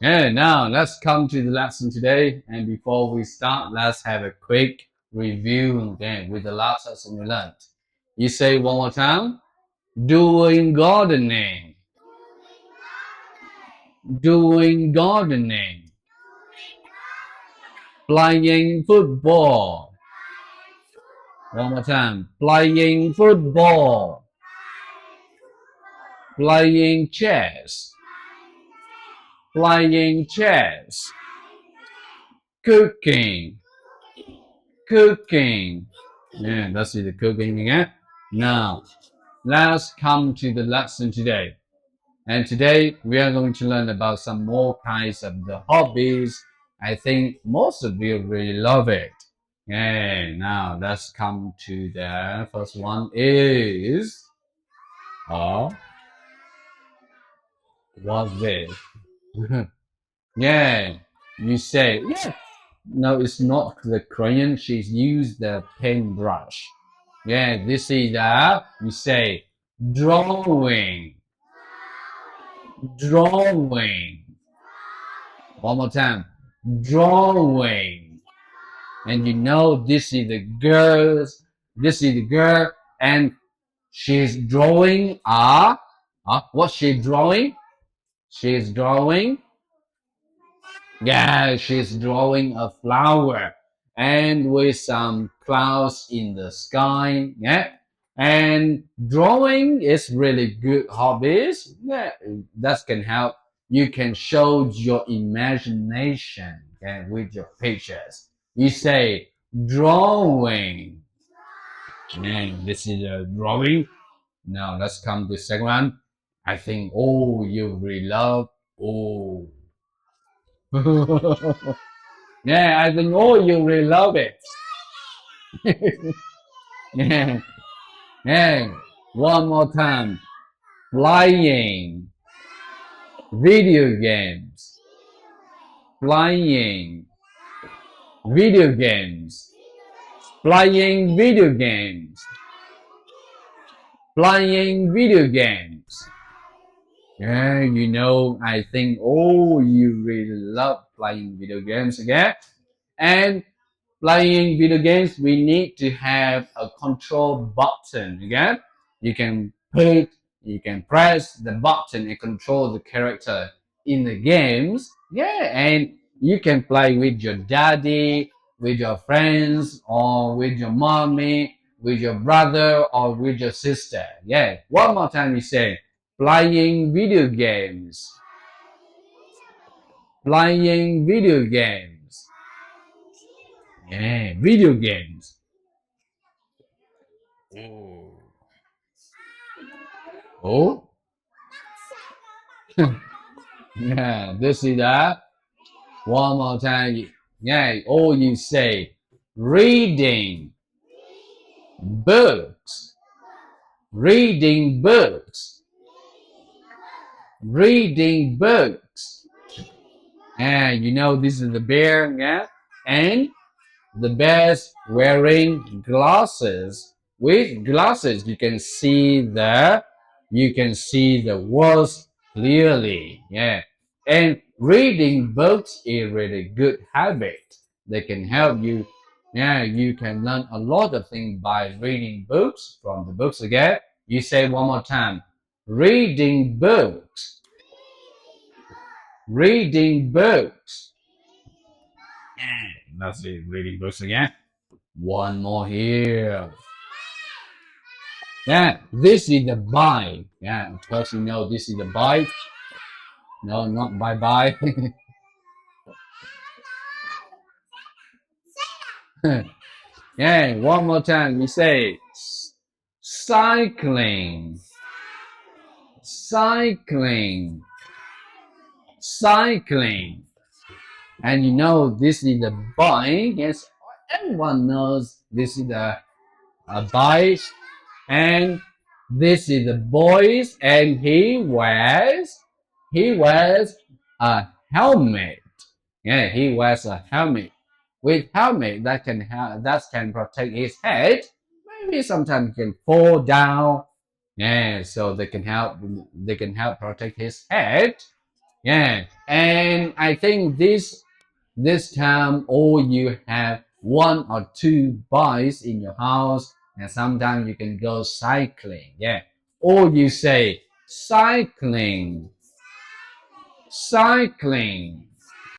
And now let's come to the lesson today. And before we start, let's have a quick review again with the last lesson you learned. You say one more time. Doing gardening. Doing gardening. Playing football. One more time. Playing football. Playing chess. Playing chess. Cooking. Cooking. Yeah, that's the cooking again. Now, let's come to the lesson today. And today we are going to learn about some more kinds of the hobbies. I think most of you really love it. Okay, now let's come to the first one is what's this? Yeah, you say yeah. No, it's not the crayon. She's used the paintbrush. Yeah, this is you say drawing. Drawing. One more time. Drawing. And you know this is the girls. This is the girl, and she's drawing what's she drawing? She's drawing. Yeah, she's drawing a flower and with some clouds in the sky. Yeah. And drawing is really good hobbies. Yeah, that can help. You can show your imagination, okay, with your pictures. You say drawing. And this is a drawing. Now let's come to the second one. I think you really love yeah, I think you really love it. Yeah. Yeah. One more time. Flying. Video games. Flying. Video games. Flying video games. Playing video games. Yeah, you know, I think you really love playing video games again. And playing video games, we need to have a control button again. You can press the button and control the character in the games. Yeah, and you can play with your daddy, with your friends, or with your mommy, with your brother, or with your sister. Yeah, one more time you say, playing video games. Playing video games. Yeah, video games. Oh, yeah, this is that. One more time. Yeah, or you say reading books. Reading books. Reading books. And you know this is the bear, yeah? And the bear's wearing glasses. With glasses you can see the words clearly. Yeah. And reading books is really good habit. They can help you. Yeah, you can learn a lot of things by reading books from the books again. You say one more time. Reading books. Reading books. That's it. Reading books again. One more here. Yeah, this is the bike. Yeah, of course you know this is the bike. No, not bye bye. Yeah, one more time. We say cycling, cycling, cycling. And you know this is the bike. Yes, everyone knows this is a bike. And this is the boys, and he wears a helmet. Yeah, he wears a helmet. With helmet that can protect his head. Maybe sometimes he can fall down. Yeah, so they can help protect his head. Yeah, and I think this time all you have one or two bikes in your house, and sometimes you can go cycling. Yeah, or you say cycling, cycling.